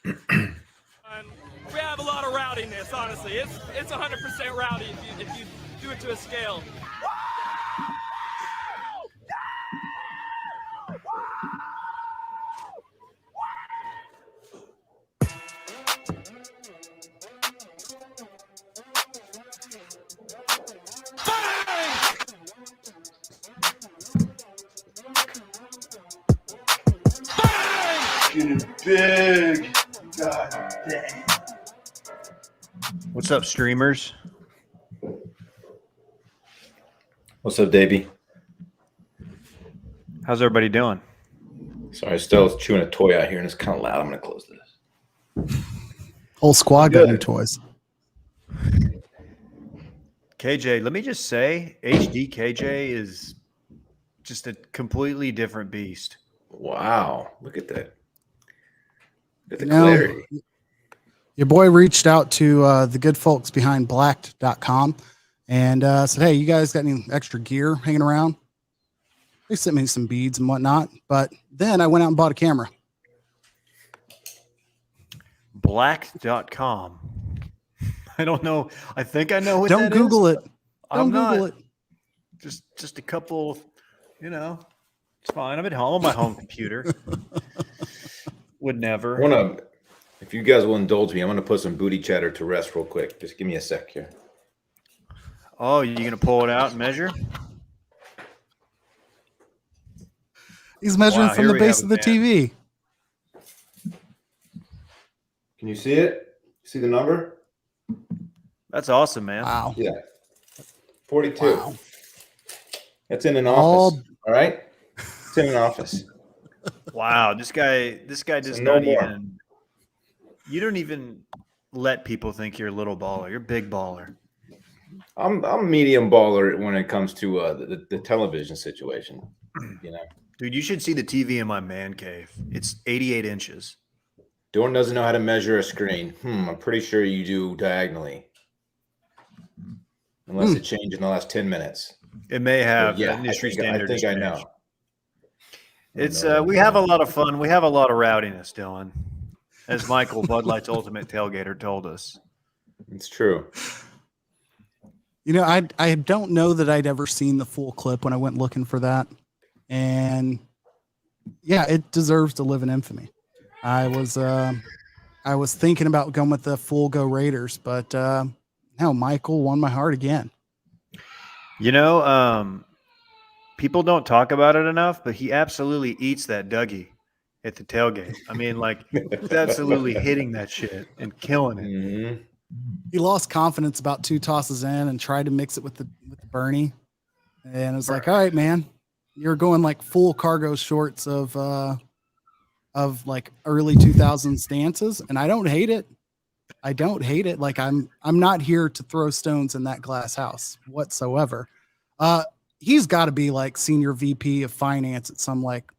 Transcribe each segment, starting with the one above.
We have a lot of rowdiness, honestly. It's 100% rowdy if you do it to a scale. Getting big. God damn. What's up, streamers? What's up, Davey? How's everybody doing? Sorry, Stella's chewing a toy out here, and it's kind of loud. I'm going to close this. Whole squad got new toys. KJ, let me just say, HD KJ is just a completely different beast. Wow. Look at that. Look at the You know, clarity. Your boy reached out to the good folks behind blacked.com and said, hey, you guys got any extra gear hanging around? They sent me some beads and whatnot, but then I went out and bought a camera. Blacked.com. I don't know. I think I know what Don't that Google is. it. Don't Google it. Just a couple, it's fine. I'm at home on my home computer. Would never. If you guys will indulge me, I'm going to put some booty chatter to rest real quick. Just give me a sec here. Oh, you going to pull it out and measure? He's measuring from the base of the man. TV. Can you see it? See the number? That's awesome, man. Wow. Yeah. 42. Wow. That's in an office. All right? It's in an office. Wow, this guy does no not more. even. You don't even let people think you're a little baller. You're a big baller. I'm medium baller when it comes to the television situation. Dude, you should see the TV in my man cave. It's 88 inches. Dorn doesn't know how to measure a screen. I'm pretty sure you do diagonally. Unless it changed in the last 10 minutes. It may have. Yeah, industry I standard. think I know. It's we have a lot of fun. We have a lot of rowdiness, Dylan, as Michael Bud Light's ultimate tailgater told us. It's true. I don't know that I'd ever seen the full clip when I went looking for that. And yeah, it deserves to live in infamy. I was thinking about going with the full go Raiders, but now Michael won my heart again. People don't talk about it enough, but he absolutely eats that Dougie at the tailgate. I mean, he's absolutely hitting that shit and killing it. Mm-hmm. He lost confidence about 2 tosses in and tried to mix it with the Bernie. And it was like, all right, man, you're going like full cargo shorts of like early 2000s stances. And I don't hate it. Like I'm not here to throw stones in that glass house whatsoever. He's got to be like senior VP of finance at some like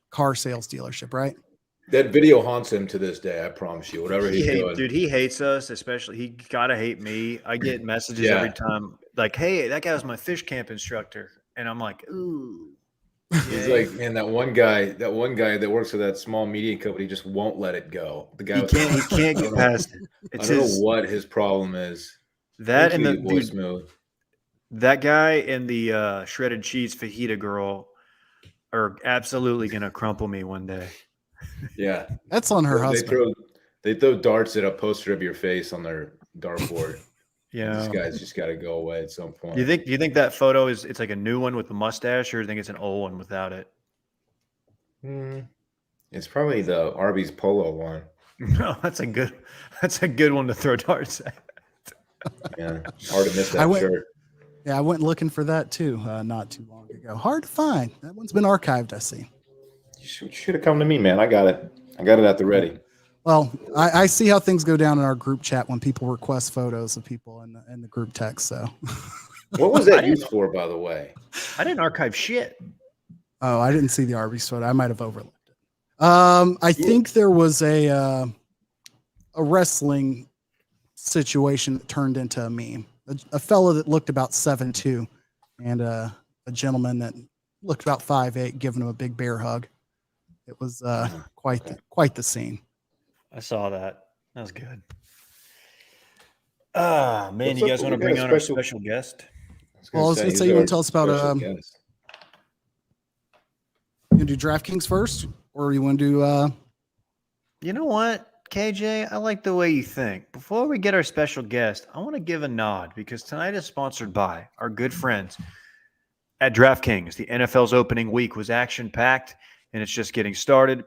car sales dealership, right? That video haunts him to this day. I promise you. Whatever he's doing, dude, he hates us. Especially, he gotta hate me. I get messages every time, like, "Hey, that guy was my fish camp instructor," and I'm like, "Ooh." He's like, man, that one guy that works for that small media company just won't let it go. The guy he can't get past it. I don't know what his problem is. That and the boy smooth. That guy and the shredded cheese fajita girl are absolutely gonna crumple me one day. Yeah, that's on her husband. They throw darts at a poster of your face on their dartboard. Yeah, these guys just got to go away at some point. Do you think that photo it's like a new one with the mustache, or do you think it's an old one without it? It's probably the Arby's polo one. No, that's a good one to throw darts at. Yeah, hard to miss that shirt. Yeah, I went looking for that too not too long ago. Hard to find. That one's been archived, I see. You should have come to me, man. I got it at the ready. Well, I see how things go down in our group chat when people request photos of people in the group text. So, what was that used for, by the way? I didn't archive shit. Oh, I didn't see the Arby's photo. I might have overlooked it. I think there was a wrestling situation that turned into a meme. A fellow that looked about 7'2", and a gentleman that looked about 5'8", giving him a big bear hug. It was quite the scene. I saw that. That was good. Ah, man, What's you up? guys want to We got bring a on our special- special guest? Well, I was gonna who's say, you our want to tell us about special guest? you want to do DraftKings first, or you want to do? You know what, KJ? I like the way you think. Before we get our special guest, I want to give a nod because tonight is sponsored by our good friends at DraftKings. The NFL's opening week was action-packed, and it's just getting started.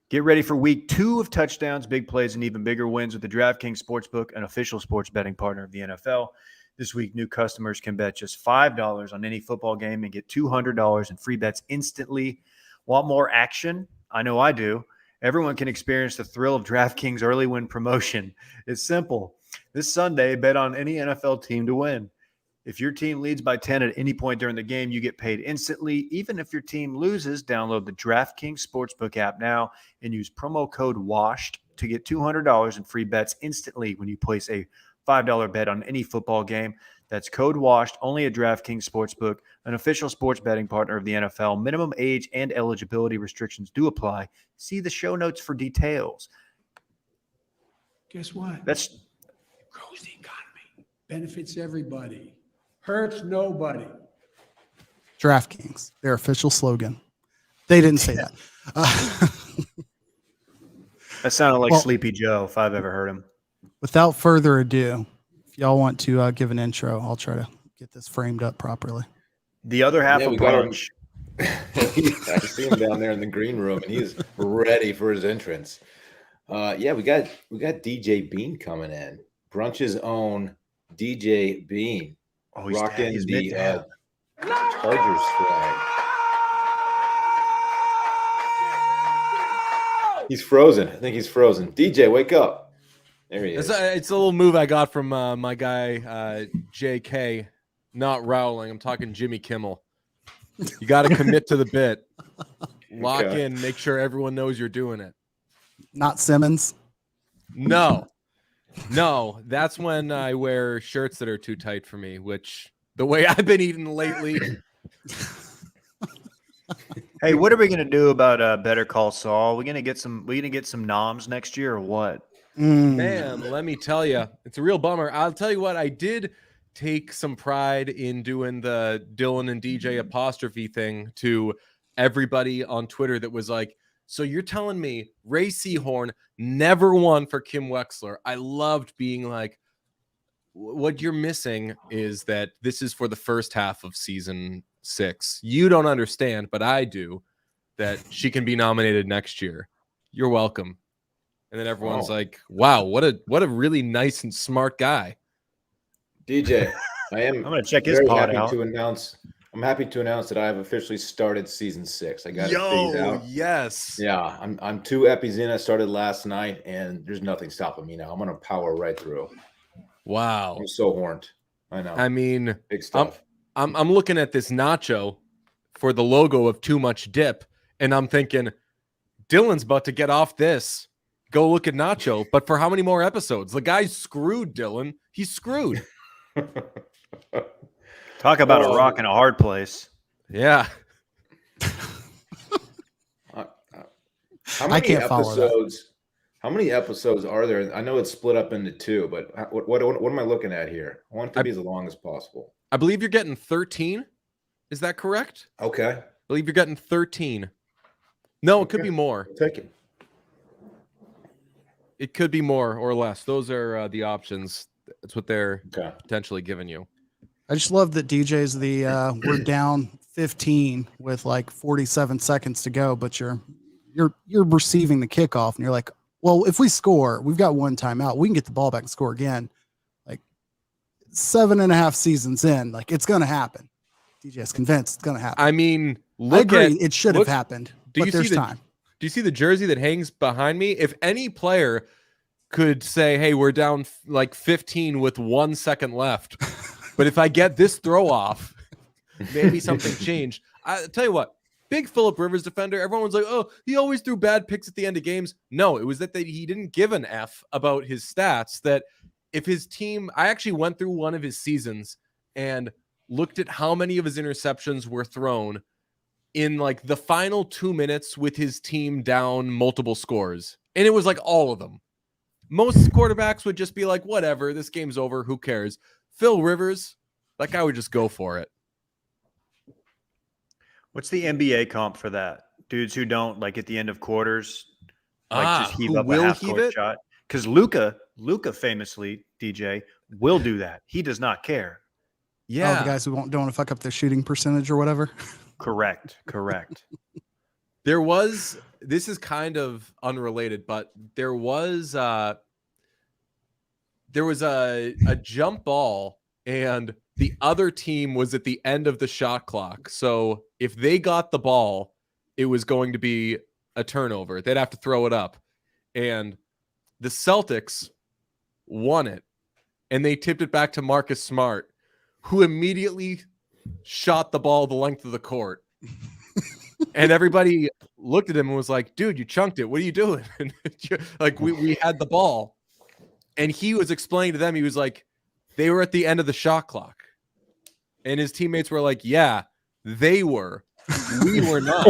Get ready for week 2 of touchdowns, big plays, and even bigger wins with the DraftKings Sportsbook, an official sports betting partner of the NFL. This week, new customers can bet just $5 on any football game and get $200 in free bets instantly. Want more action? I know I do. Everyone can experience the thrill of DraftKings early win promotion. It's simple. This Sunday, bet on any NFL team to win. If your team leads by 10 at any point during the game, you get paid instantly. Even if your team loses, download the DraftKings Sportsbook app now and use promo code WASHED to get $200 in free bets instantly when you place a $5 bet on any football game. That's code WASHED only at DraftKings Sportsbook, an official sports betting partner of the NFL. Minimum age and eligibility restrictions do apply. See the show notes for details. Guess what? That's Grows the economy. Benefits everybody. Hurts nobody. DraftKings, their official slogan. They didn't say that. that sounded like Well- Sleepy Joe if I've ever heard him. Without further ado, if y'all want to give an intro, I'll try to get this framed up properly. The other half Yeah, of we got brunch. I see him down there in the green room, and he's ready for his entrance. Yeah, we got DJ Bean coming in. Brunch's own DJ Bean, Oh, he's rocking he's the mid-tab. Chargers flag. He's frozen. I think he's frozen. DJ, wake up. There he is. It's a little move I got from my guy JK. Not Rowling. I'm talking Jimmy Kimmel. You got to commit to the bit. Lock Okay. in. Make sure everyone knows you're doing it. Not Simmons. No, that's when I wear shirts that are too tight for me. Which the way I've been eating lately. Hey, what are we gonna do about Better Call Saul? We gonna get some noms next year or what? Man, let me tell you, it's a real bummer. I'll tell you what, I did take some pride in doing the Dillon and DJ apostrophe thing to everybody on Twitter that was like, so you're telling me Ray Seahorn never won for Kim Wexler? I loved being like, what you're missing is that this is for the first half of season 6. You don't understand, but I do, that she can be nominated next year. You're welcome. And then everyone's Oh. like, wow, what a really nice and smart guy. DJ, I'm gonna check his very pod happy out. to announce. I'm happy to announce that I have officially started season 6. I got it figured out. Yes. Yeah, I'm 2 epis in. I started last night, and there's nothing stopping me now. I'm gonna power right through. Wow. I'm so horned. I know. I mean, Big stuff. I'm looking at this nacho for the logo of Too Much Dip, and I'm thinking, Dylan's about to get off this. Go look at Nacho. But for how many more episodes? The guy's screwed, Dylan. He's screwed. Talk about Oh. a rock in a hard place. Yeah. How many can't follow that. episodes? How many episodes are there? I know it's split up into 2, but what am I looking at here? I want it to be as long as possible. I believe you're getting 13. Is that correct? Okay, I believe you're getting 13. No, it could Okay. be more. I'll take it. It could be more or less. Those are the options. That's what they're Okay. potentially giving you. I just love that DJ's the we're down 15 with like 47 seconds to go, but you're receiving the kickoff and you're like, well, if we score, we've got one timeout. We can get the ball back and score again. Like 7.5 seasons in, like it's gonna happen. DJ's convinced it's gonna happen. I mean, I look agree, at it should have look- happened, do but you see there's the- time. Do you see the jersey that hangs behind me? If any player could say, hey, we're down like 15 with 1 second left, but if I get this throw off, maybe something changed. I tell you what, big Phillip Rivers defender, everyone was like, oh, he always threw bad picks at the end of games. No, it was that he didn't give an F about his stats, that if his team, I actually went through one of his seasons and looked at how many of his interceptions were thrown in like the final 2 minutes with his team down multiple scores. And it was like all of them. Most quarterbacks would just be like, whatever, this game's over. Who cares? Phil Rivers, that guy would just go for it. What's the NBA comp for that? Dudes who don't, like, at the end of quarters, like, just heave who up a will half heave court it? shot. Because Luca famously, DJ, will do that. He does not care. Yeah. Oh, the guys who don't want to fuck up their shooting percentage or whatever. Correct. There was, this is kind of unrelated, but there was a jump ball and the other team was at the end of the shot clock. So if they got the ball, it was going to be a turnover. They'd have to throw it up. And the Celtics won it. And they tipped it back to Marcus Smart, who immediately shot the ball the length of the court. And everybody looked at him and was like, dude, you chunked it. What are you doing? Like, we had the ball. And he was explaining to them, he was like, they were at the end of the shot clock. And his teammates were like, yeah, they were. We were not.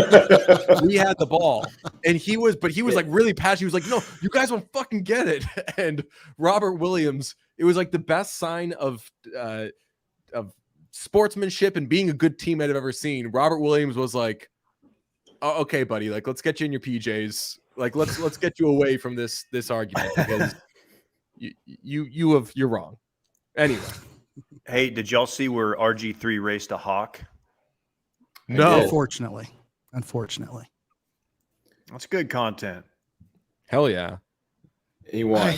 We had the ball. And he was like really passionate. He was like, no, you guys won't fucking get it. And Robert Williams, it was like the best sign of sportsmanship and being a good teammate I've ever seen. Robert Williams was like, oh, okay, buddy, like, let's get you in your PJs. Like, let's get you away from this argument because you're wrong. Anyway. Hey, did y'all see where RG3 raced a hawk? No. Unfortunately. That's good content. Hell yeah. He won.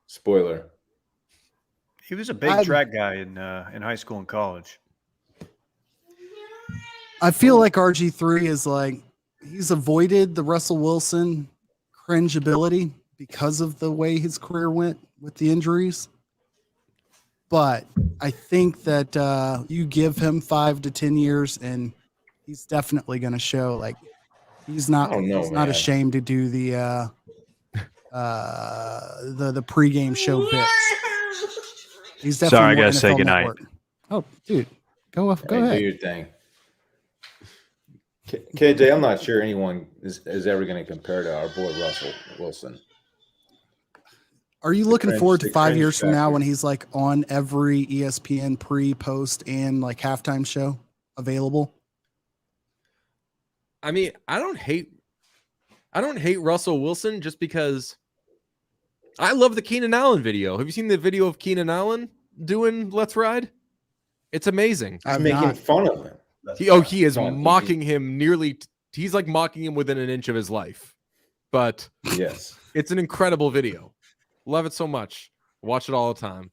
Spoiler. He was a big track guy in high school and college. I feel like RG3 is like, he's avoided the Russell Wilson cringeability because of the way his career went with the injuries. But I think that you give him 5 to 10 years and he's definitely going to show, like, he's not ashamed to do the pregame show bits. He's definitely Sorry, I gotta NFL say goodnight. Network. Oh, dude, go Hey, ahead. do your thing. KJ, I'm not sure anyone is ever going to compare to our boy Russell Wilson. Are you looking forward to the 5 cringe years from now factor. when he's like on every ESPN pre, post, and like halftime show available? I mean, I don't hate Russell Wilson just because I love the Keenan Allen video. Have you seen the video of Keenan Allen doing Let's Ride? It's amazing. I'm making fun of him. He is on mocking him nearly. He's like mocking him within an inch of his life. But Yes. it's an incredible video. Love it so much. Watch it all the time.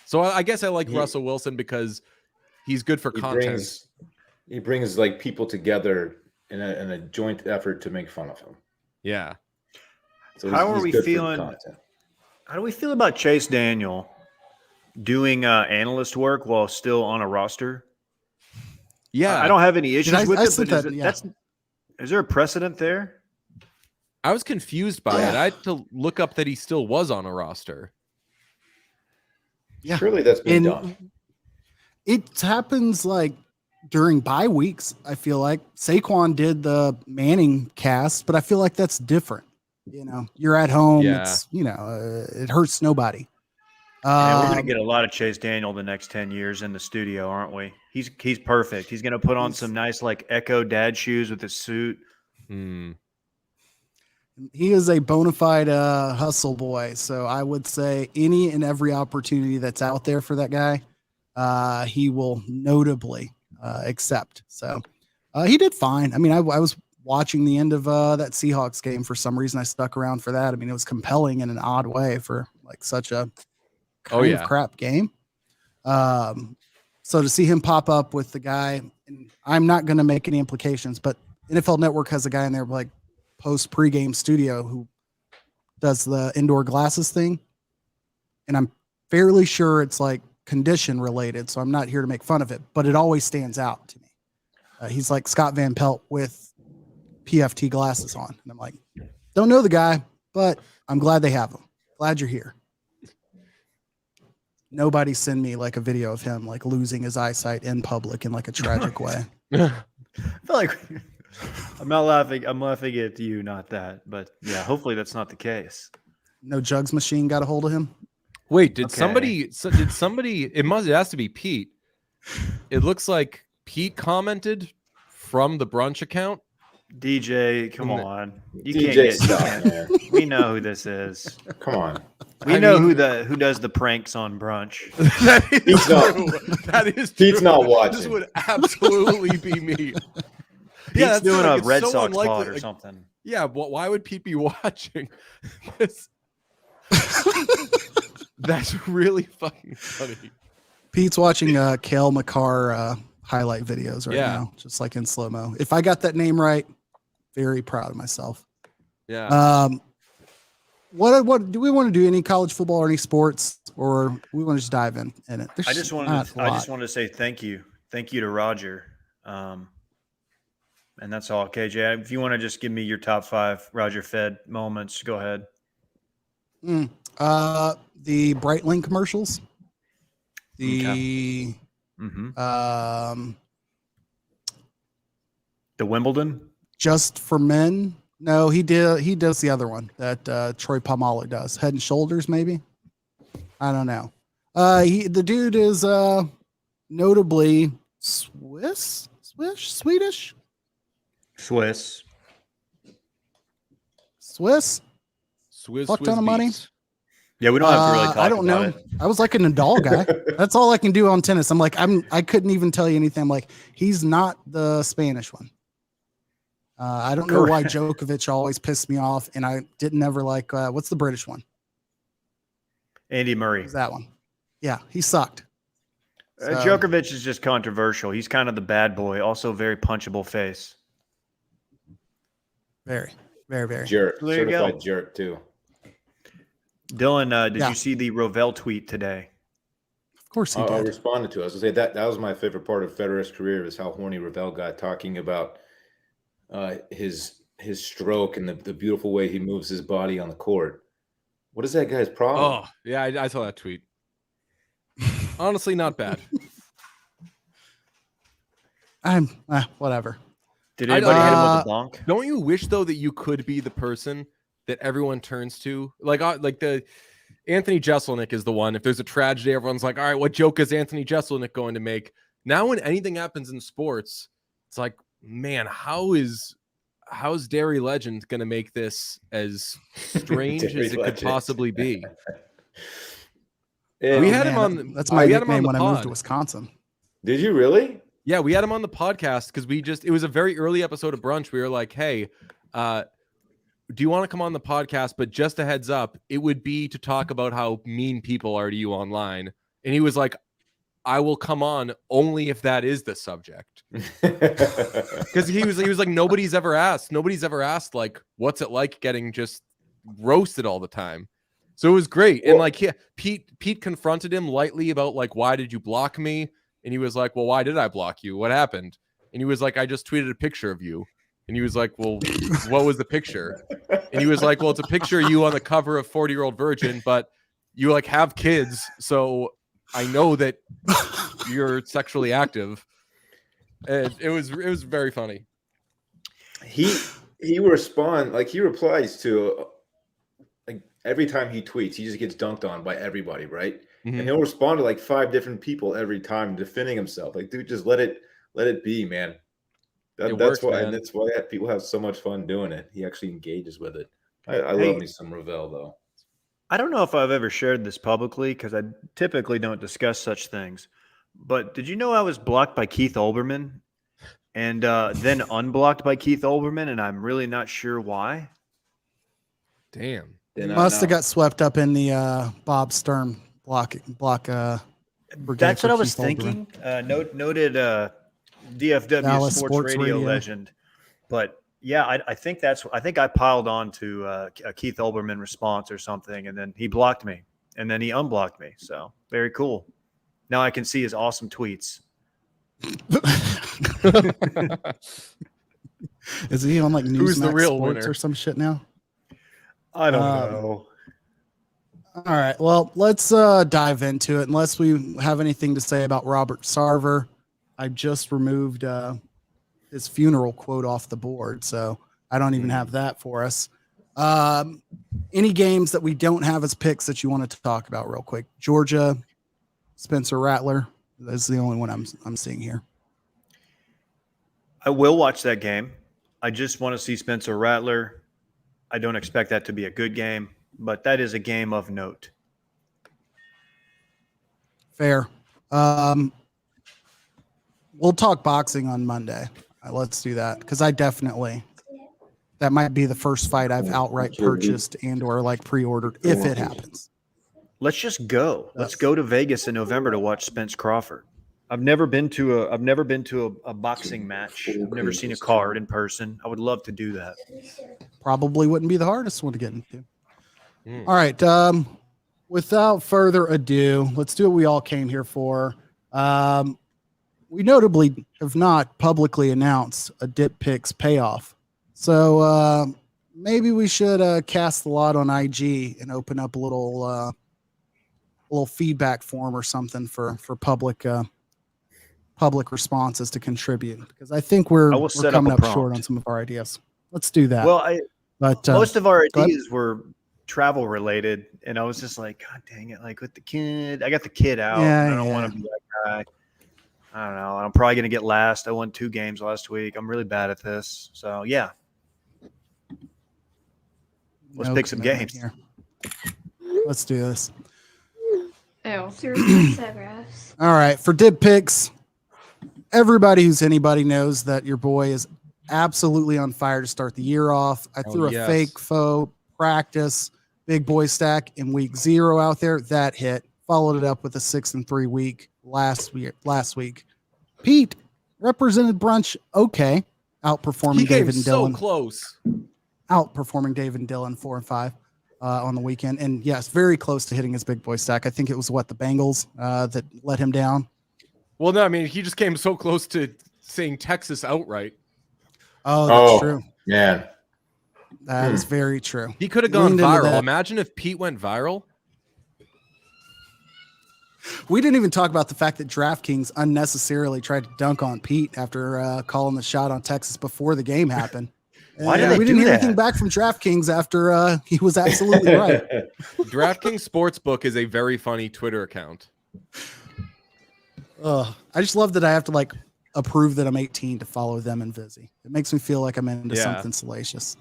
So I guess I like Russell Wilson because he's good for content. He brings like people together in a joint effort to make fun of him. Yeah. So How are he's we good for feeling? content. How do we feel about Chase Daniel doing analyst work while still on a roster? Yeah. I don't have any issues with it, sent but that, is there a precedent there? I was confused by it. I had to look up that he still was on a roster. Yeah. Surely that's been done. It happens like during bye weeks. I feel like Saquon did the Manning cast, but I feel like that's different. You know, you're at home. Yeah. It's, you know, it hurts nobody. We're going to get a lot of Chase Daniel the next 10 years in the studio, aren't we? He's perfect. He's going to put on some nice like Echo dad shoes with his suit. He is a bona fide hustle boy. So I would say any and every opportunity that's out there for that guy, he will notably accept. So he did fine. I mean, I was watching the end of that Seahawks game for some reason. I stuck around for that. I mean, it was compelling in an odd way for like such a kind of crap game. So to see him pop up with the guy, and I'm not going to make any implications, but NFL Network has a guy in there like post pregame studio who does the indoor glasses thing. And I'm fairly sure it's like condition related. So I'm not here to make fun of it, but it always stands out to me. He's like Scott Van Pelt with PFT glasses on. And I'm like, don't know the guy, but I'm glad they have him. Glad you're here. Nobody send me like a video of him like losing his eyesight in public in like a tragic way. I feel like I'm not laughing. I'm laughing at you, not that. But yeah, hopefully that's not the case. No jugs machine got a hold of him. Wait, did Okay. somebody? It has to be Pete. It looks like Pete commented from the brunch account. DJ, come And the- on. You DJ, can't get. stop, man. We know who this is. Come on. We I know mean- who does the pranks on brunch. That is Pete's not- true. That is Pete's true. not This watching. would absolutely be me. Pete's that's the doing thing, a it's Red so Sox unlikely, pod or like- something. Yeah, why would Pete be watching? That's really fucking funny. Pete's watching Kale McCarr highlight videos right Yeah. now, just like in slow mo. If I got that name right, very proud of myself. Yeah. What do we want to do? Any college football or any sports, or we want to just dive in it? There's I just not wanted. a I lot. just wanted to say thank you to Roger, and that's all. KJ, if you want to just give me your top 5 Roger Fed moments, go ahead. The Breitling commercials. The Mm-hmm. The Wimbledon. Just for Men. No, he does the other one that Troy Polamalu does. Head and Shoulders, maybe. I don't know. The dude is notably Swedish. Swiss. Swizz, fuck ton of money. beats. Yeah, we don't have to really talk I don't about know. it. I was like a Nadal guy. That's all I can do on tennis. I'm like, I couldn't even tell you anything. I'm like, he's not the Spanish one. I don't know why Djokovic always pissed me off, and I didn't ever like. What's the British one? Andy Murray. Who's that one? Yeah, he sucked. So- Djokovic is just controversial. He's kind of the bad boy, also very punchable face. Very, very, very. Jerk. There you Certified go. jerk, too. Dylan, did Yeah. you see the Rovell tweet today? Of course he I did. responded to it. I was going to say that was my favorite part of Federer's career is how horny Ravel got talking about his stroke and the beautiful way he moves his body on the court. What is that guy's problem? Oh, yeah, I saw that tweet. Honestly, not bad. I'm whatever. Did anybody hit him with a bonk? Don't you wish though that you could be the person that everyone turns to? Like the Anthony Jeselnik is the one. If there's a tragedy, everyone's like, all right, what joke is Anthony Jeselnik going to make? Now, when anything happens in sports, it's like, man, how's Dairy Legend going to make this as strange Dairy as it could Legend. possibly be? Yeah. We Oh, had him man, on. That's my we had him on nickname the when I moved pod. to Wisconsin. Did you really? Yeah, we had him on the podcast because it was a very early episode of Brunch. We were like, hey, do you want to come on the podcast? But just a heads up, it would be to talk about how mean people are to you online. And he was like, I will come on only if that is the subject. Because he was like, nobody's ever asked, like, what's it like getting just roasted all the time? So it was great. And like, Pete confronted him lightly about like, why did you block me? And he was like, well, why did I block you? What happened? And he was like, I just tweeted a picture of you. And he was like, well, what was the picture? And he was like, well, it's a picture of you on the cover of 40-Year-Old Virgin, but you like have kids. So I know that you're sexually active. And it was very funny. He replies to like every time he tweets, he just gets dunked on by everybody, right? Mhm. And he'll respond to like 5 different people every time defending himself. Like, dude, just let it be, man. It That's works, why, man. and that's why people have so much fun doing it. He actually engages with it. I Hey. love me some Ravel though. I don't know if I've ever shared this publicly because I typically don't discuss such things. But did you know I was blocked by Keith Olbermann and then unblocked by Keith Olbermann, and I'm really not sure why? Damn. Must have got swept up in the Bob Stern block. Brigade That's for what I was Keith Olbermann. thinking. Noted DFW Dallas sports radio legend. But yeah, I think I piled on to a Keith Olbermann response or something, and then he blocked me, and then he unblocked me. So very cool. Now I can see his awesome tweets. Is he on like Who's the Newsmax real Sports winner? or some shit now? I don't Um, know. All right. Well, let's dive into it. Unless we have anything to say about Robert Sarver, I just removed his funeral quote off the board. So I don't even have that for us. Any games that we don't have as picks that you wanted to talk about real quick? Georgia, Spencer Rattler. That's the only one I'm seeing here. I will watch that game. I just want to see Spencer Rattler. I don't expect that to be a good game, but that is a game of note. Fair. We'll talk boxing on Monday. Let's do that because that might be the first fight I've outright purchased and or like pre-ordered if it happens. Let's just go. Let's go to Vegas in November to watch Spence Crawford. I've never been to a boxing match. I've never seen a card in person. I would love to do that. Probably wouldn't be the hardest one to get into. All right. Without further ado, let's do what we all came here for. We notably have not publicly announced a Dip Picks payoff. So maybe we should cast the lot on IG and open up a little feedback form or something for public responses to contribute, because I think we're coming up short on some of our ideas. Let's do that. Well, most of our ideas were travel related, and I was just like, God dang it! Like with the kid, I got the kid out. I don't want to be that guy. I don't know. I'm probably gonna get last. I won 2 games last week. I'm really bad at this. So yeah, let's pick some games. Here. Let's do this. Oh, seriously, so gross. All right, for Dip Picks, everybody who's anybody knows that your boy is absolutely on fire to start the year off. I threw a fake faux practice big boy stack in week 0 out there. That hit. Followed it up with a 6-3 week last week. Pete represented Brunch okay, outperforming David and Dillon. So close. Outperforming David and Dillon 4 and 5 on the weekend. And yes, very close to hitting his big boy stack. I think it was the Bengals that let him down. Well, no, I mean, he just came so close to saying Texas outright. Oh, that's true. Man. That is very true. He could have gone viral. Imagine if Pete went viral. We didn't even talk about the fact that DraftKings unnecessarily tried to dunk on Pete after calling the shot on Texas before the game happened. Why did they we do didn't hear that? anything back from DraftKings after he was absolutely right. DraftKings Sportsbook is a very funny Twitter account. I just love that I have to approve that I'm 18 to follow them and Vizzy. It makes me feel like I'm into something salacious.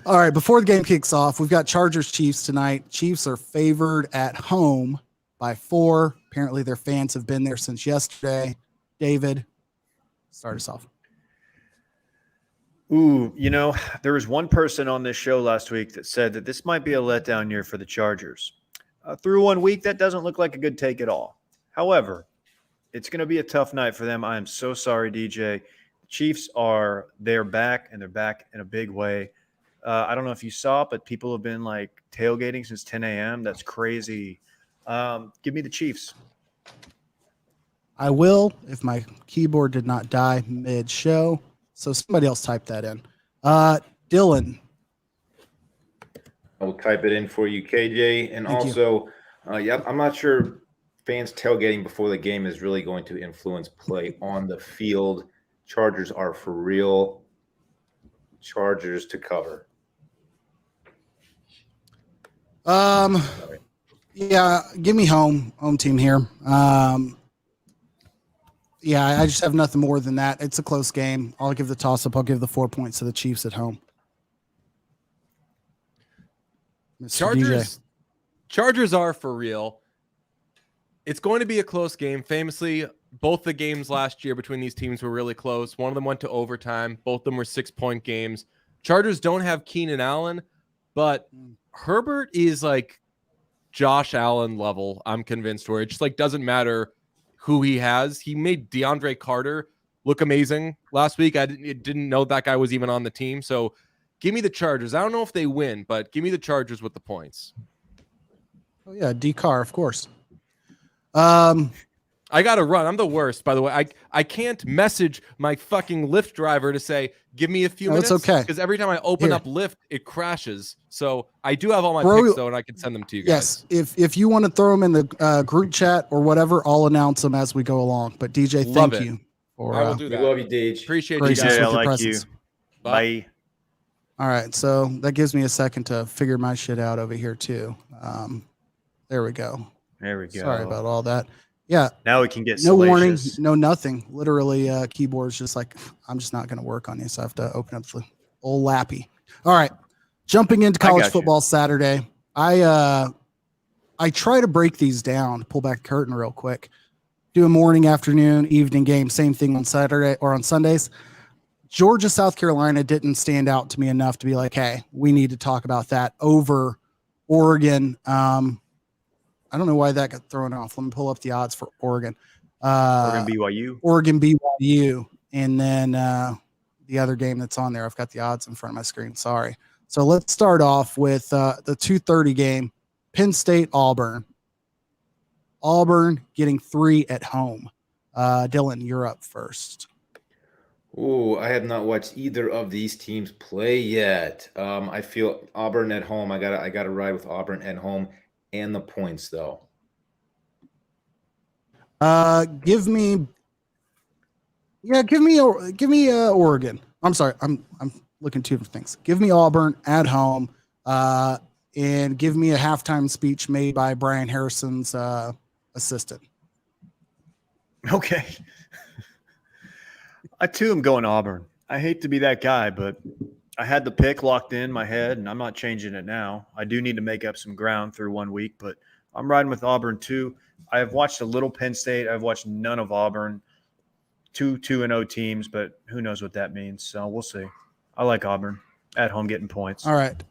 All right, before the game kicks off, we've got Chargers Chiefs tonight. Chiefs are favored at home by 4. Apparently their fans have been there since yesterday. David, start us off. Ooh, there was one person on this show last week that said that this might be a letdown year for the Chargers. Through 1 week, that doesn't look like a good take at all. However, it's going to be a tough night for them. I am so sorry, DJ. The Chiefs they're back, and they're back in a big way. I don't know if you saw it, but people have been tailgating since 10 a.m. That's crazy. Give me the Chiefs. I will, if my keyboard did not die mid-show. So somebody else type that in. Dillon. I will type it in for you, KJ. And Thank also, I'm not sure fans tailgating before the game is really going to influence play on the field. Chargers are for real. Chargers to cover. Yeah, give me home team here. Yeah, I just have nothing more than that. It's a close game. I'll give the toss-up. I'll give the 4 points to the Chiefs at home. Chargers are for real. It's going to be a close game. Famously, both the games last year between these teams were really close. One of them went to overtime. Both of them were 6-point games. Chargers don't have Keenan Allen, but Herbert is Josh Allen level, I'm convinced, where it just doesn't matter who he has. He made DeAndre Carter look amazing last week. I didn't know that guy was even on the team. So give me the Chargers. I don't know if they win, but give me the Chargers with the points. Oh yeah, D-Car, of course. I got to run. I'm the worst, by the way. I can't message my fucking Lyft driver to say, give me a few minutes. It's okay. Because every time I open up Lyft, it crashes. So I do have all my picks, though, and I can send them to you guys. Yes, if you want to throw them in the group chat or whatever, I'll announce them as we go along. But DJ, thank you For, I will do We that. love you, Deej. Appreciate you Gracious guys. DJ, I with your like presence. you. Bye. Bye. All right, so that gives me a second to figure my shit out over here too. There we go. There we go. Sorry about all that. Yeah, Now we can get no warning, salacious. no nothing. Literally, keyboard's just like, I'm just not going to work on you, so I have to open up the old lappy. All right, jumping into I college got you. football Saturday. I try to break these down, pull back the curtain real quick. Do a morning, afternoon, evening game. Same thing on Saturday or on Sundays. Georgia, South Carolina didn't stand out to me enough to be like, hey, we need to talk about that over Oregon. I don't know why that got thrown off. Let me pull up the odds for Oregon. Oregon BYU. Oregon BYU, and then the other game that's on there. I've got the odds in front of my screen. Sorry. So let's start off with the 2:30 game, Penn State Auburn. Auburn getting 3 at home. Dillon, you're up first. Ooh, I have not watched either of these teams play yet. I feel Auburn at home. I gotta ride with Auburn at home and the points though. Give me Oregon. I'm sorry, I'm looking at two different things. Give me Auburn at home, and give me a halftime speech made by Brian Harrison's assistant. Okay. I too am going Auburn. I hate to be that guy, but I had the pick locked in my head, and I'm not changing it now. I do need to make up some ground through 1 week, but I'm riding with Auburn too. I have watched a little Penn State. I've watched none of Auburn. 2-0 teams, but who knows what that means. So we'll see. I like Auburn at home getting points. All right.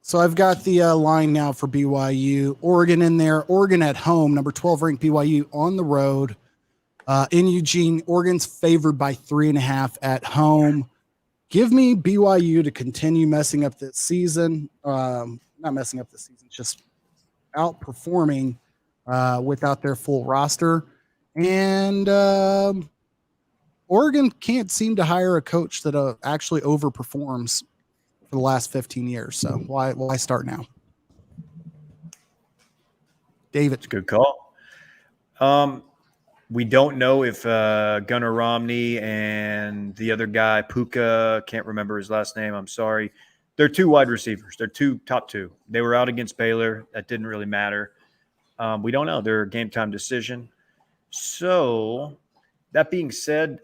So I've got the line now for BYU. Oregon in there. Oregon at home, number 12 ranked BYU on the road. In Eugene, Oregon's favored by 3.5 at home. Give me BYU to continue messing up this season. Not messing up the season, just outperforming without their full roster. And Oregon can't seem to hire a coach that actually overperforms for the last 15 years. So why start now? David. It's a good call. We don't know if Gunnar Romney and the other guy, Puka, can't remember his last name. I'm sorry. They're 2 wide receivers. They're top 2. They were out against Baylor. That didn't really matter. We don't know. They're a game time decision. So that being said,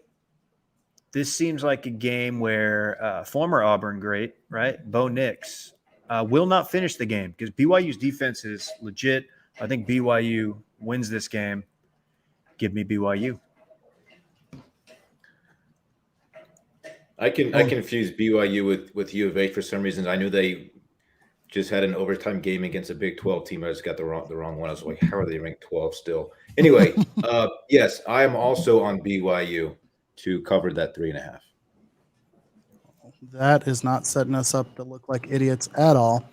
this seems like a game where former Auburn great, right, Bo Nix, will not finish the game because BYU's defense is legit. I think BYU wins this game. Give me BYU. I confuse BYU with U of H for some reason. I knew they just had an overtime game against a Big 12 team. I just got the wrong one. I was like, how are they ranked 12 still? Anyway, yes, I am also on BYU to cover that 3.5. That is not setting us up to look like idiots at all.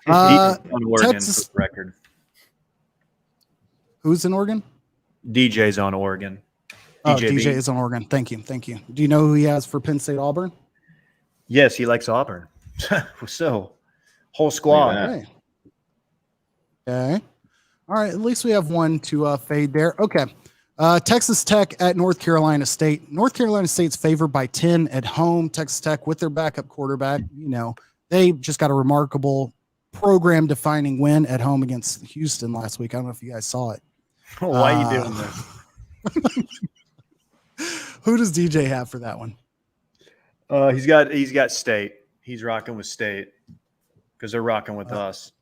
On Oregon Texas, for the record. who's in Oregon? DJ's on Oregon. Oh, DJ DJ B. is on Oregon. Thank you. Do you know who he has for Penn State Auburn? Yes, he likes Auburn. So, whole squad. Yeah. Okay. Okay. All right. At least we have one to fade there. Okay. Texas Tech at North Carolina State. North Carolina State's favored by 10 at home. Texas Tech with their backup quarterback. You know, they just got a remarkable program-defining win at home against Houston last week. I don't know if you guys saw it. Why are you doing this? Who does DJ have for that one? He's got State. He's rocking with State because they're rocking with us.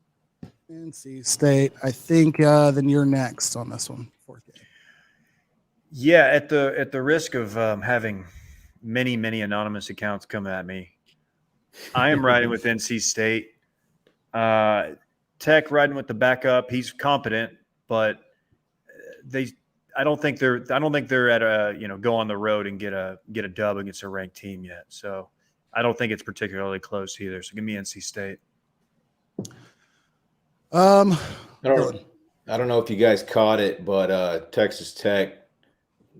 NC State. I think then you're next on this one. Fourth game. Yeah, at the risk of having many anonymous accounts come at me, I am riding with NC State. Tech riding with the backup. He's competent, but I don't think they're at a go on the road and get a dub against a ranked team yet. So I don't think it's particularly close either. So give me NC State. I don't know if you guys caught it, but Texas Tech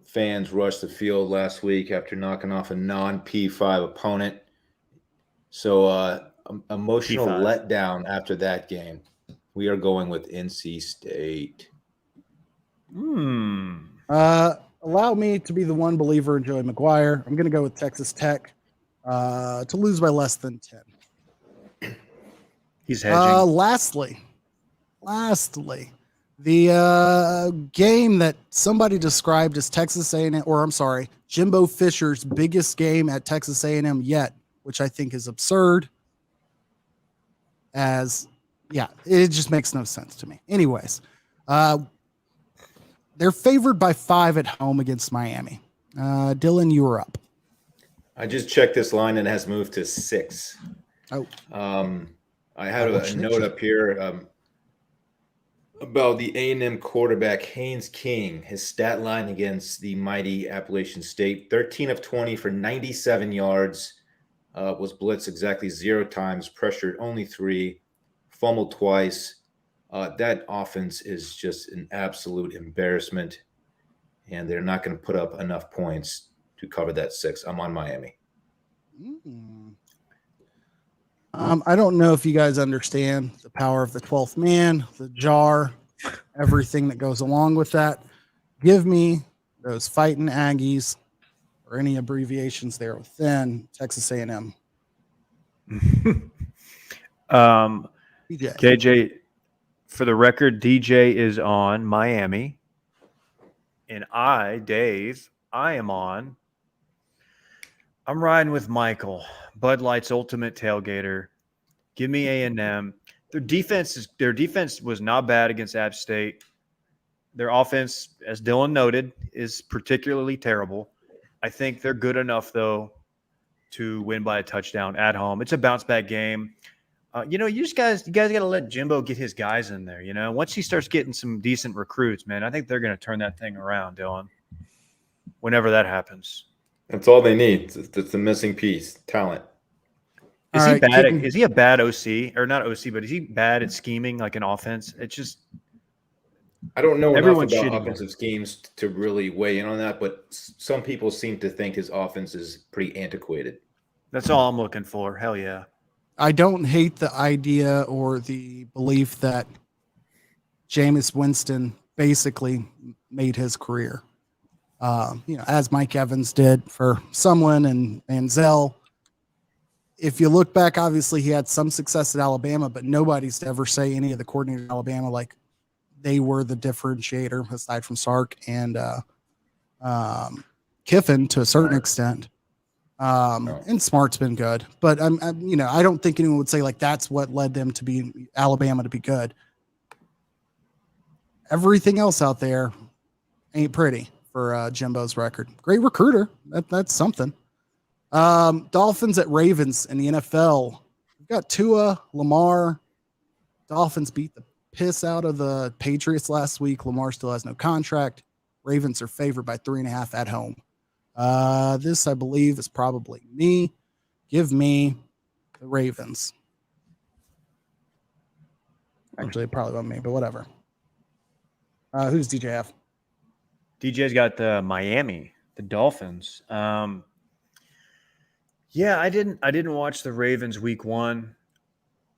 fans rushed the field last week after knocking off a non-P5 opponent. So emotional P5. letdown after that game. We are going with NC State. allow me to be the one believer in Joey McGuire. I'm going to go with Texas Tech to lose by less than 10. He's hedging. Lastly, the game that somebody described as Texas A&M, or I'm sorry, Jimbo Fisher's biggest game at Texas A&M yet, which I think is absurd. It just makes no sense to me. Anyways, they're favored by 5 at home against Miami. Dillon, you were up. I just checked this line and it has moved to 6. Oh, I had a note up here about the A&M quarterback Haynes King. His stat line against the mighty Appalachian State: 13 of 20 for 97 yards. Was blitzed exactly 0 times, pressured only 3, fumbled twice. That offense is just an absolute embarrassment, and they're not going to put up enough points to cover that 6. I'm on Miami. I don't know if you guys understand the power of the 12th man, the jar, everything that goes along with that. Give me those fighting Aggies, or any abbreviations there within Texas A&M. DJ. KJ, for the record, DJ is on Miami, and Dave, I am on. I'm riding with Michael, Bud Light's ultimate tailgater. Give me A&M. Their defense was not bad against App State. Their offense, as Dillon noted, is particularly terrible. I think they're good enough, though, to win by a touchdown at home. It's a bounce back game. You guys got to let Jimbo get his guys in there. Once he starts getting some decent recruits, man, I think they're going to turn that thing around, Dillon. Whenever that happens, That's all they need. It's the missing piece: talent. Is he bad? Is he a bad OC, or not OC? But is he bad at scheming like an offense? It's just I don't know everyone's enough about shitty offensive schemes to really weigh in on that, but some people seem to think his offense is pretty antiquated. That's all I'm looking for. Hell yeah. I don't hate the idea or the belief that Jameis Winston basically made his career. As Mike Evans did for Sumlin and Zell. If you look back, obviously he had some success at Alabama, but nobody's to ever say any of the coordinators at Alabama like they were the differentiator aside from Sark and Kiffin to a certain extent. And Smart's been good, but I don't think anyone would say like that's what led them to be Alabama to be good. Everything else out there ain't pretty for Jimbo's record. Great recruiter. That's something. Dolphins at Ravens in the NFL. We've got Tua, Lamar. Dolphins beat the piss out of the Patriots last week. Lamar still has no contract. Ravens are favored by 3.5 at home. This, I believe, is probably me. Give me the Ravens. Actually, probably about me, but whatever. Who's DJ have? DJ's got the Miami, the Dolphins. Yeah, I didn't watch the Ravens week 1.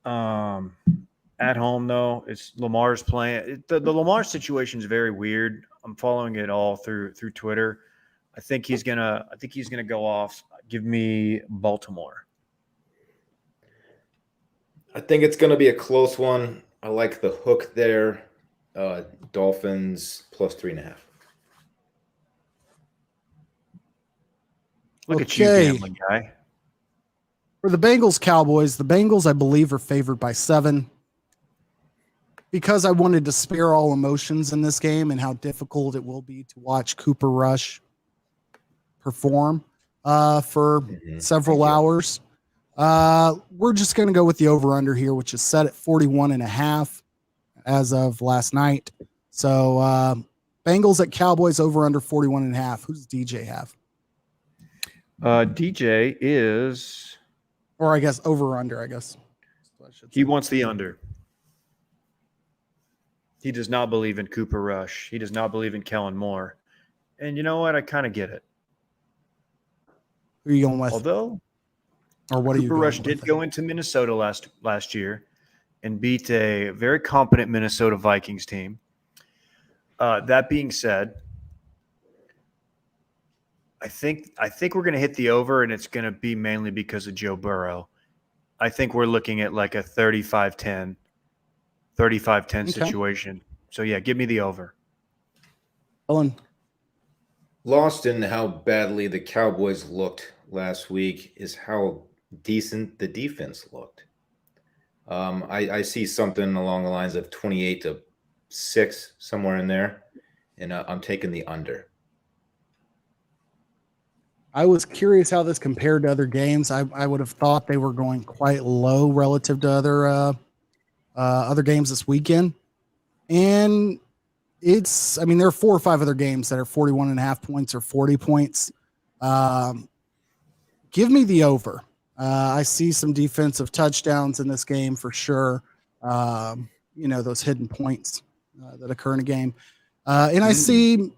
At home though, it's Lamar's playing. The Lamar situation is very weird. I'm following it all through Twitter. I think he's gonna go off. Give me Baltimore. I think it's going to be a close one. I like the hook there. Dolphins plus 3.5. Look at you, gambling guy. For the Bengals Cowboys, the Bengals, I believe, are favored by 7. Because I wanted to spare all emotions in this game and how difficult it will be to watch Cooper Rush perform for several hours. We're just going to go with the over-under here, which is set at 41.5 as of last night. So Bengals at Cowboys over-under 41.5. Who does DJ have? DJ is... Or I guess over-under, I guess. He wants the under. He does not believe in Cooper Rush. He does not believe in Kellen Moore. And you know what? I kind of get it. Who are you going with? Although Cooper Rush did go into Minnesota last year and beat a very competent Minnesota Vikings team. That being said, I think we're going to hit the over, and it's going to be mainly because of Joe Burrow. I think we're looking at like a 35-10 Okay. situation. So, yeah, give me the over. Dillon. Lost in how badly the Cowboys looked last week is how decent the defense looked. I see something along the lines of 28-6, somewhere in there, and I'm taking the under. I was curious how this compared to other games. I would have thought they were going quite low relative to other games this weekend. And there are 4 or 5 other games that are 41.5 points or 40 points. Give me the over. I see some defensive touchdowns in this game for sure. Those hidden points that occur in a game. And I see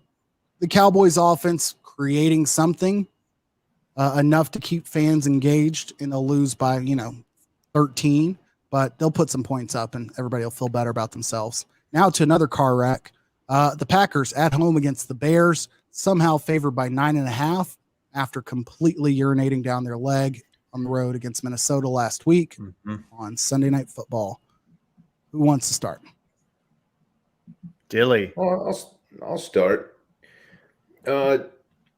the Cowboys offense creating something enough to keep fans engaged, and they'll lose by, 13, but they'll put some points up and everybody will feel better about themselves. Now to another car wreck. The Packers at home against the Bears, somehow favored by 9.5 after completely urinating down their leg on the road against Minnesota last week on Sunday Night Football. Who wants to start? Dilly. Well, I'll start.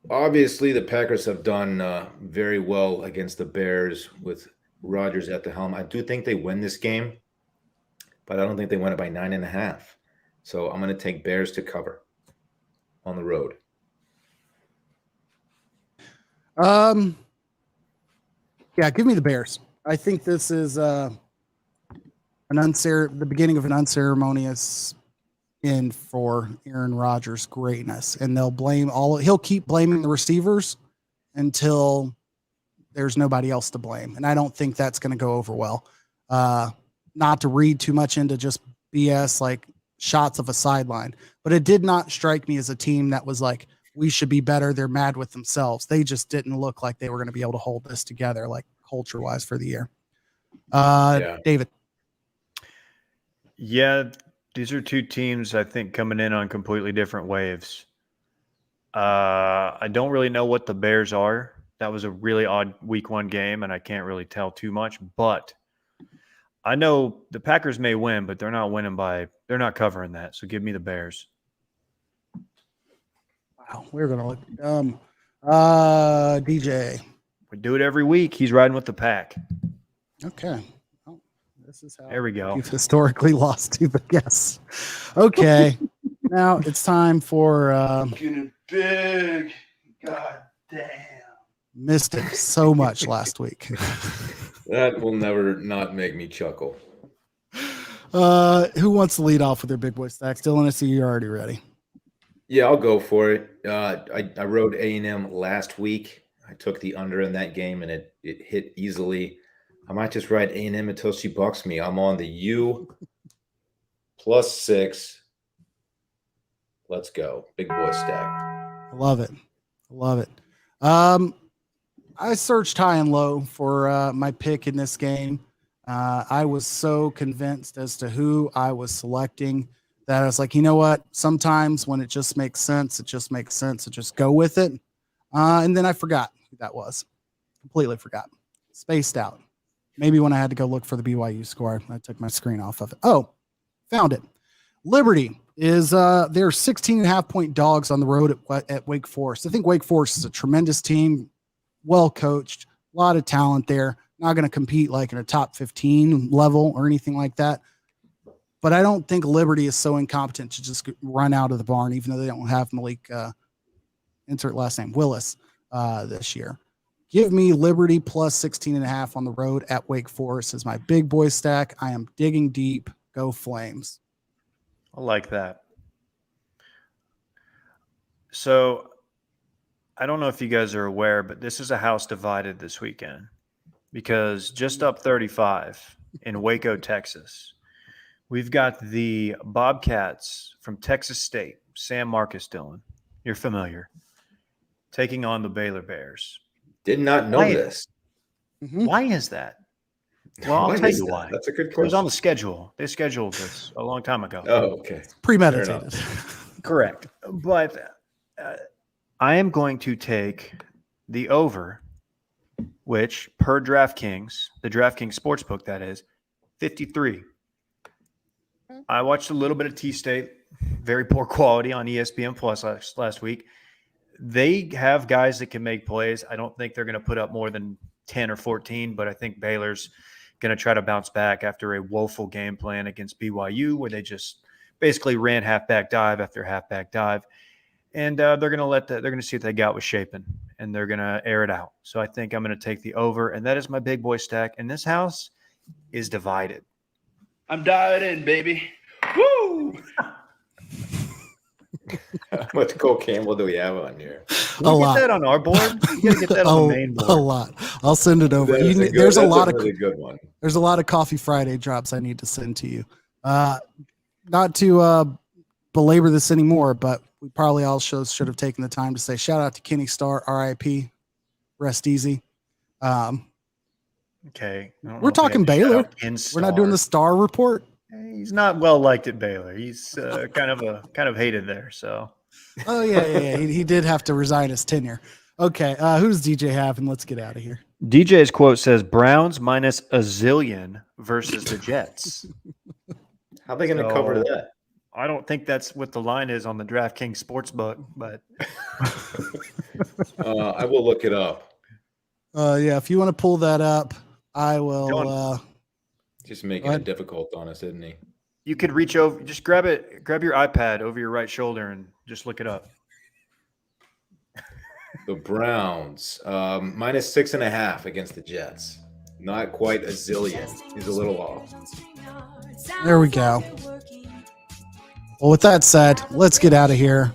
Obviously, the Packers have done very well against the Bears with Rodgers at the helm. I do think they win this game, but I don't think they win it by 9.5. So I'm going to take Bears to cover on the road. Yeah, give me the Bears. I think this is the beginning of an unceremonious end for Aaron Rodgers' greatness, and he'll keep blaming the receivers until there's nobody else to blame. And I don't think that's going to go over well. Not to read too much into just BS like shots of a sideline, but it did not strike me as a team that was like, we should be better. They're mad with themselves. They just didn't look like they were going to be able to hold this together, like culture wise for the year. David. Yeah, these are two teams, I think, coming in on completely different waves. I don't really know what the Bears are. That was a really odd week 1 game, and I can't really tell too much. But I know the Packers may win, but they're not covering that. So give me the Bears. Wow, we're going to look dumb. DJ. We do it every week. He's riding with the pack. Okay. Well, this is how there we go. You've historically lost to the guess. Okay. Now it's time for Getting big. God damn. Missed it so much last week. That will never not make me chuckle. Who wants to lead off with their big boy stacks? Dillon, I see you're already ready. Yeah, I'll go for it. I rode A&M last week. I took the under in that game, and it hit easily. I might just ride A&M until she bucks me. I'm on the U +6. Let's go. Big boy stack. Love it. I searched high and low for my pick in this game. I was so convinced as to who I was selecting that I was like, you know what? Sometimes when it just makes sense, it just makes sense to just go with it. And then I forgot who that was. Completely forgot. Spaced out. Maybe when I had to go look for the BYU score, I took my screen off of it. Oh, found it. Liberty is they're 16.5 point dogs on the road at Wake Forest. I think Wake Forest is a tremendous team, well coached, a lot of talent there. Not going to compete like in a top 15 level or anything like that. But I don't think Liberty is so incompetent to just run out of the barn, even though they don't have Malik, insert last name, Willis this year. Give me Liberty +16.5 on the road at Wake Forest as my big boy stack. I am digging deep. Go Flames. I like that. So I don't know if you guys are aware, but this is a house divided this weekend because just up 35 in Waco, Texas, we've got the Bobcats from Texas State, Sam Marcus Dillon. You're familiar. Taking on the Baylor Bears. Did not know this. Why is that? Well, I'll tell you why. That's a good It was question. on the schedule. They scheduled this a long time ago. Oh, okay. Premeditated. Correct. But I am going to take the over, which per DraftKings, the DraftKings sportsbook, that is 53. I watched a little bit of T-State, very poor quality on ESPN Plus last week. They have guys that can make plays. I don't think they're going to put up more than 10 or 14, but I think Baylor's going to try to bounce back after a woeful game plan against BYU, where they just basically ran halfback dive after halfback dive. And they're going to see what they got with Shapen, and they're going to air it out. So I think I'm going to take the over, and that is my big boy stack. And this house is divided. I'm dialed in, baby. Woo! How much Cole Campbell do we have on here? Can we get that on our board? You got to get that on the main board. A lot. I'll send it over. That's There's a lot of really good one. There's a lot of Coffee Friday drops I need to send to you. Not to belabor this anymore, but we probably all should have taken the time to say shout out to Kenny Starr, RIP, rest easy. Okay. We're talking Baylor. We're not doing the Star report. He's not well liked at Baylor. He's kind of hated there. So. Oh yeah. He did have to resign his tenure. Okay. Who does DJ have? And let's get out of here. DJ's quote says Browns minus a zillion versus the Jets. How are they going to cover that? I don't think that's what the line is on the DraftKings sportsbook, but I will look it up. Yeah, if you want to pull that up, I will. Just making it difficult on us, isn't he? You could reach over, just grab your iPad over your right shoulder and just look it up. The Browns minus 6.5 against the Jets. Not quite a zillion. He's a little off. There we go. Well, with that said, let's get out of here.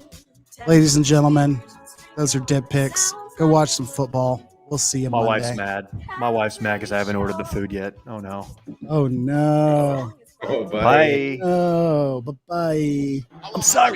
Ladies and gentlemen, those are dip picks. Go watch some football. We'll see you Monday. Wife's mad. My wife's mad because I haven't ordered the food yet. Oh, no. Oh, no. Oh, bye. Oh, bye-bye. I'm sorry.